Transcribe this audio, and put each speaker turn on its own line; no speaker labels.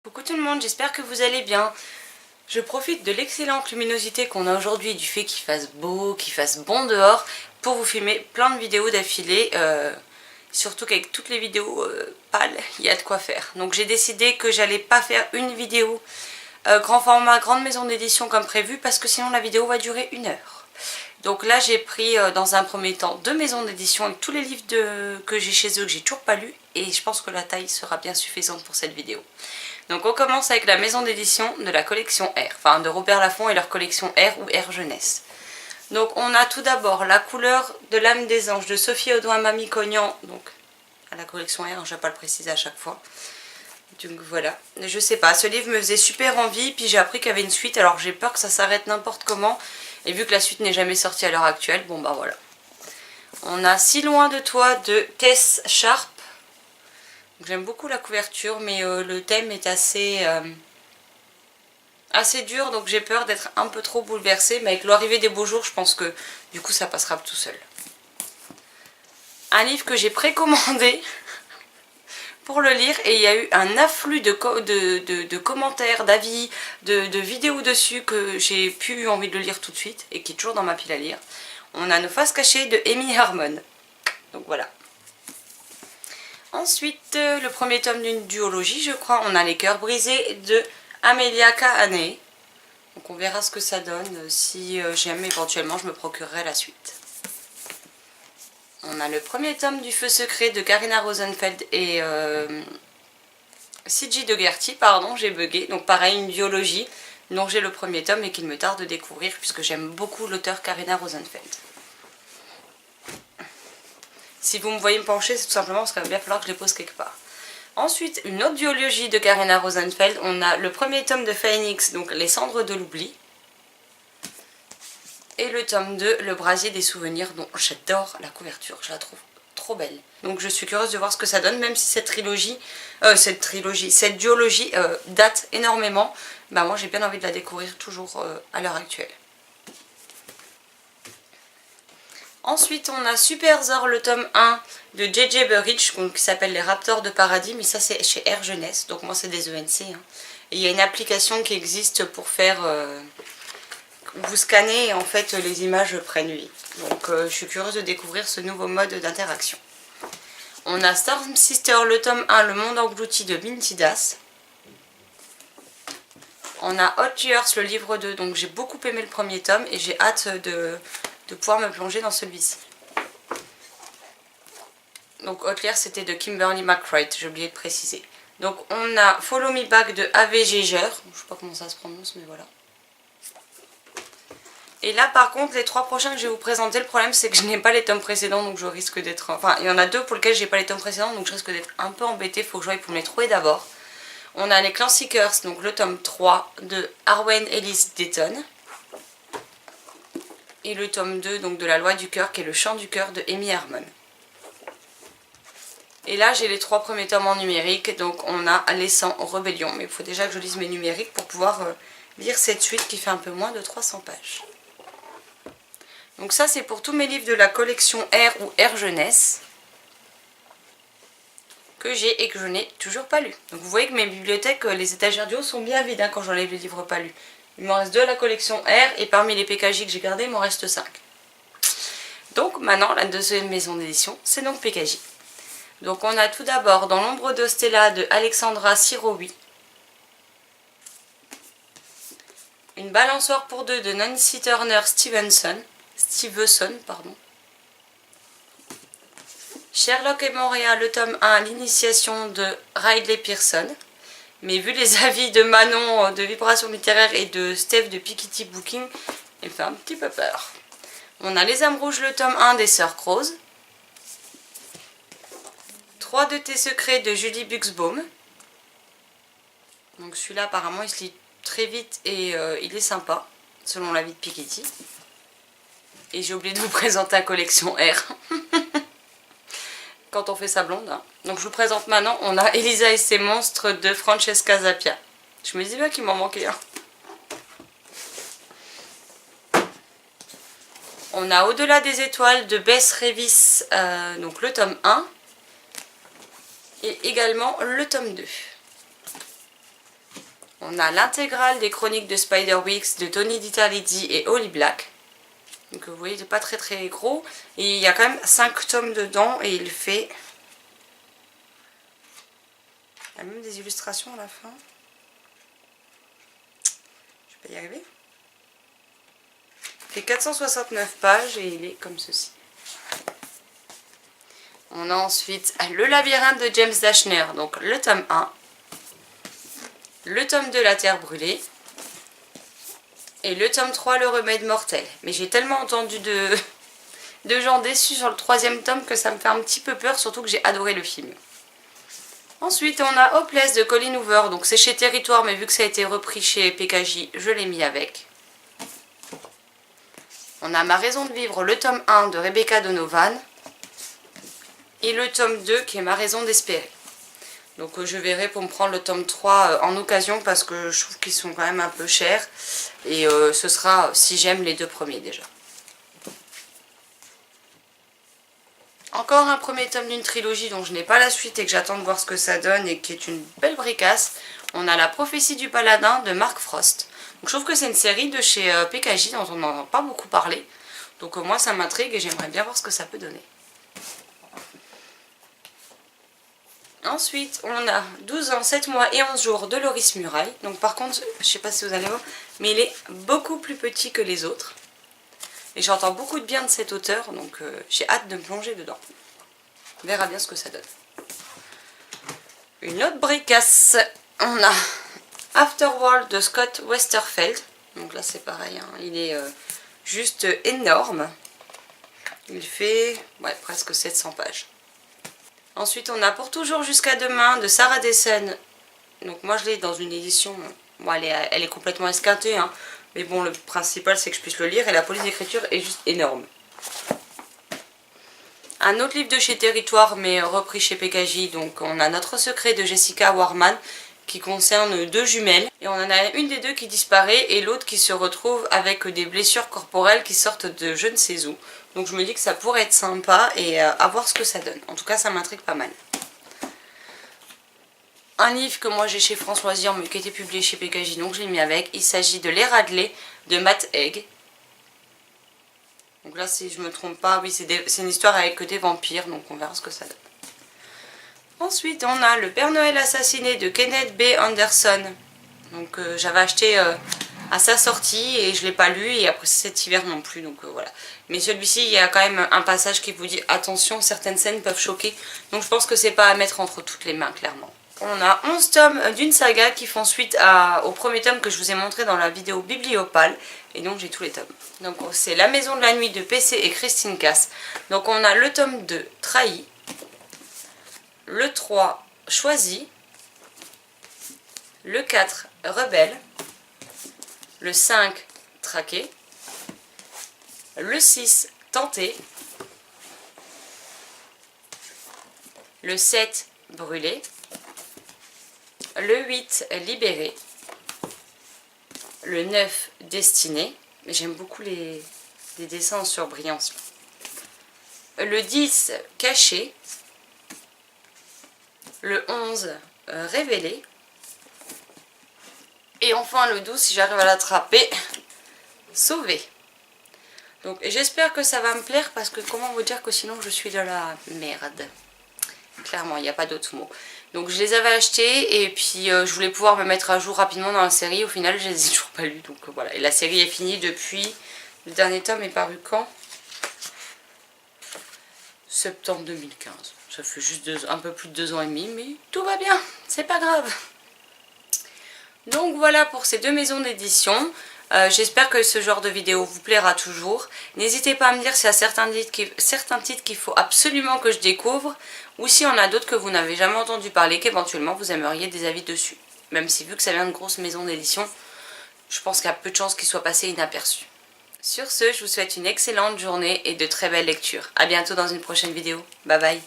Coucou tout le monde, j'espère que vous allez bien. Je profite de l'excellente luminosité qu'on a aujourd'hui, du fait qu'il fasse beau, qu'il fasse bon dehors, pour vous filmer plein de vidéos d'affilée. Surtout qu'avec toutes les vidéos pâles, il y a de quoi faire. Donc j'ai décidé que j'allais pas faire une vidéo grand format, grande maison d'édition comme prévu, parce que sinon la vidéo va durer 1 heure. Donc là j'ai pris dans un premier temps 2 maisons d'édition avec tous les livres que j'ai chez eux que j'ai toujours pas lus, et je pense que la taille sera bien suffisante pour cette vidéo. Donc on commence avec la maison d'édition de la collection R, enfin de Robert Laffont et leur collection R ou R Jeunesse. Donc on a tout d'abord La couleur de l'âme des anges de Sophie Audouin Mamie Cognan, donc à la collection R, je ne vais pas le préciser à chaque fois. Donc voilà, je sais pas, ce livre me faisait super envie, puis j'ai appris qu'il y avait une suite, alors j'ai peur que ça s'arrête n'importe comment, et vu que la suite n'est jamais sortie à l'heure actuelle, bon bah voilà. On a Si loin de toi de Tess Sharp. J'aime beaucoup la couverture, mais le thème est assez dur, donc j'ai peur d'être un peu trop bouleversée, mais avec l'arrivée des beaux jours, je pense que du coup ça passera tout seul. Un livre que j'ai précommandé pour le lire, et il y a eu un afflux de commentaires, d'avis, de vidéos dessus que j'ai plus eu envie de le lire tout de suite, et qui est toujours dans ma pile à lire. On a Nos faces cachées de Amy Harmon. Donc voilà. Ensuite, le premier tome d'une duologie, je crois, on a Les cœurs brisés de Amelia Kahane. Donc on verra ce que ça donne, si jamais éventuellement je me procurerai la suite. On a le premier tome du Feu secret de Karina Rosenfeld et C.J. Dougherty, pardon, j'ai bugué. Donc pareil, une duologie dont j'ai le premier tome et qu'il me tarde de découvrir puisque j'aime beaucoup l'auteur Karina Rosenfeld. Si vous me voyez me pencher, c'est tout simplement parce qu'il va bien falloir que je les pose quelque part. Ensuite, une autre duologie de Karina Rosenfeld. On a le premier tome de Phoenix, donc Les cendres de l'oubli. Et le tome 2, Le brasier des souvenirs, dont j'adore la couverture, je la trouve trop belle. Donc je suis curieuse de voir ce que ça donne, même si cette duologie date énormément. Bah moi j'ai bien envie de la découvrir toujours à l'heure actuelle. Ensuite, on a Super Zor, le tome 1 de J.J. Burridge, qui s'appelle Les Raptors de Paradis, mais ça c'est chez R Jeunesse, donc moi c'est des ENC. Hein. Et il y a une application qui existe pour faire... vous scannez et en fait les images prennent vie. Donc je suis curieuse de découvrir ce nouveau mode d'interaction. On a Storm Sister, le tome 1, Le monde englouti de Minty Das. On a Hot Years, le livre 2, donc j'ai beaucoup aimé le premier tome et j'ai hâte de pouvoir me plonger dans celui-ci. Donc Hot Years c'était de Kimberly McWright, j'ai oublié de préciser. Donc on a Follow Me Back de A.V. Giger, je sais pas comment ça se prononce mais voilà. Et là par contre les 3 prochains que je vais vous présenter, le problème c'est que je n'ai pas les tomes précédents, donc je risque d'être... Enfin il y en a 2 pour lesquels j'ai pas les tomes précédents, donc je risque d'être un peu embêtée, il faut que je voie pour me les trouver d'abord. On a les Clan Seekers, donc le tome 3 de Arwen Ellis Dayton. Et le tome 2 donc de La loi du cœur, qui est Le chant du cœur de Amy Harmon. Et là j'ai les 3 premiers tomes en numérique, donc on a Les 100 Rébellion, mais il faut déjà que je lise mes numériques pour pouvoir lire cette suite qui fait un peu moins de 300 pages. Donc ça c'est pour tous mes livres de la collection R ou R Jeunesse que j'ai et que je n'ai toujours pas lu. Donc vous voyez que mes bibliothèques, les étagères du haut sont bien vides hein, quand j'enlève les livres pas lus. Il m'en reste 2 à la collection R et parmi les PKJ que j'ai gardés, il m'en reste 5. Donc maintenant la deuxième maison d'édition c'est donc PKJ. Donc on a tout d'abord Dans l'ombre de Stella de Alexandra Sirowi. Une balançoire pour 2 de Nancy Turner Stevenson. Sherlock et Montréal, le tome 1, L'initiation de Riley Pearson. Mais vu les avis de Manon de Vibration littéraire et de Steph de Piketty Booking, il me fait un petit peu peur. On a Les âmes rouges, le tome 1 des Sœurs Croze. 3 de tes secrets de Julie Buxbaum. Donc celui-là apparemment il se lit très vite et il est sympa, selon l'avis de Piketty. Et j'ai oublié de vous présenter la collection R. Quand on fait sa blonde. Hein. Donc je vous présente maintenant, on a Elisa et ses monstres de Francesca Zappia. Je me disais bien qu'il m'en manquait un. On a Au-delà des étoiles de Bess Revis, donc le tome 1. Et également le tome 2. On a l'intégrale des chroniques de Spiderwick de Tony DiTerlizzi et Holly Black. Donc vous voyez, il n'est pas très très gros. Et il y a quand même 5 tomes dedans et il fait... Il y a même des illustrations à la fin. Je vais pas y arriver. Il fait 469 pages et il est comme ceci. On a ensuite Le labyrinthe de James Dashner, donc le tome 1. Le tome 2, La Terre brûlée. Et le tome 3, Le remède mortel. Mais j'ai tellement entendu de gens déçus sur le 3e tome que ça me fait un petit peu peur, surtout que j'ai adoré le film. Ensuite, on a Hopeless de Colleen Hoover. Donc c'est chez Territoire, mais vu que ça a été repris chez PKJ, je l'ai mis avec. On a Ma raison de vivre, le tome 1 de Rebecca Donovan. Et le tome 2 qui est Ma raison d'espérer. Donc je verrai pour me prendre le tome 3 en occasion parce que je trouve qu'ils sont quand même un peu chers. Et ce sera si j'aime les 2 premiers déjà. Encore un premier tome d'une trilogie dont je n'ai pas la suite et que j'attends de voir ce que ça donne et qui est une belle bricasse. On a La prophétie du paladin de Mark Frost. Donc je trouve que c'est une série de chez PKJ dont on n'entend pas beaucoup parler. Donc moi ça m'intrigue et j'aimerais bien voir ce que ça peut donner. Ensuite, on a 12 ans, 7 mois et 11 jours de Loris Muraille. Donc par contre, je ne sais pas si vous allez voir, mais il est beaucoup plus petit que les autres. Et j'entends beaucoup de bien de cet auteur, donc j'ai hâte de me plonger dedans. On verra bien ce que ça donne. Une autre bricasse, on a Afterworld de Scott Westerfeld. Donc là c'est pareil, hein, il est juste énorme. Il fait presque 700 pages. Ensuite, on a Pour toujours jusqu'à demain de Sarah Dessen. Donc moi, je l'ai dans une édition... Bon, elle est complètement esquintée, hein. Mais bon, le principal, c'est que je puisse le lire. Et la police d'écriture est juste énorme. Un autre livre de chez Territoire, mais repris chez PKJ. Donc on a Notre secret de Jessica Warman, qui concerne 2 jumelles. Et on en a une des 2 qui disparaît et l'autre qui se retrouve avec des blessures corporelles qui sortent de je ne sais où. Donc je me dis que ça pourrait être sympa et à voir ce que ça donne. En tout cas, ça m'intrigue pas mal. Un livre que moi j'ai chez France Loisirs mais qui a été publié chez PKJ, donc je l'ai mis avec. Il s'agit de Les Radley de Matt Haig. Donc là, si je me trompe pas, oui, c'est une histoire avec des vampires, donc on verra ce que ça donne. Ensuite, on a Le Père Noël assassiné de Kenneth B. Anderson. Donc j'avais acheté à sa sortie et je ne l'ai pas lu et après cet hiver non plus, donc voilà. Mais celui-ci, il y a quand même un passage qui vous dit attention, certaines scènes peuvent choquer. Donc je pense que c'est pas à mettre entre toutes les mains, clairement. On a 11 tomes d'une saga qui font suite au premier tome que je vous ai montré dans la vidéo Bibliopale. Et donc j'ai tous les tomes. Donc c'est La Maison de la Nuit de PC et Christine Cass. Donc on a le tome 2, Trahi. Le 3, Choisi. Le 4, Rebelle. Le 5, Traqué. Le 6, Tenté. Le 7, Brûlé. Le 8, Libéré. Le 9, Destiné. J'aime beaucoup les dessins en surbrillance. Le 10, Caché. Le 11, Révélé. Et enfin le 12, si j'arrive à l'attraper, Sauvé. Donc j'espère que ça va me plaire parce que comment vous dire que sinon je suis de la merde. Clairement, il n'y a pas d'autre mot. Donc je les avais achetés et puis je voulais pouvoir me mettre à jour rapidement dans la série. Au final, je les ai toujours pas lus. Donc voilà. Et la série est finie depuis... Le dernier tome est paru quand? Septembre 2015. Ça fait juste un peu plus de 2 ans et demi, mais tout va bien. C'est pas grave. Donc voilà pour ces 2 maisons d'édition. J'espère que ce genre de vidéo vous plaira toujours. N'hésitez pas à me dire s'il y a certains titres qu'il faut absolument que je découvre ou s'il y en a d'autres que vous n'avez jamais entendu parler, qu'éventuellement vous aimeriez des avis dessus. Même si vu que ça vient de grosses maisons d'édition, je pense qu'il y a peu de chances qu'il soit passé inaperçu. Sur ce, je vous souhaite une excellente journée et de très belles lectures. A bientôt dans une prochaine vidéo. Bye bye.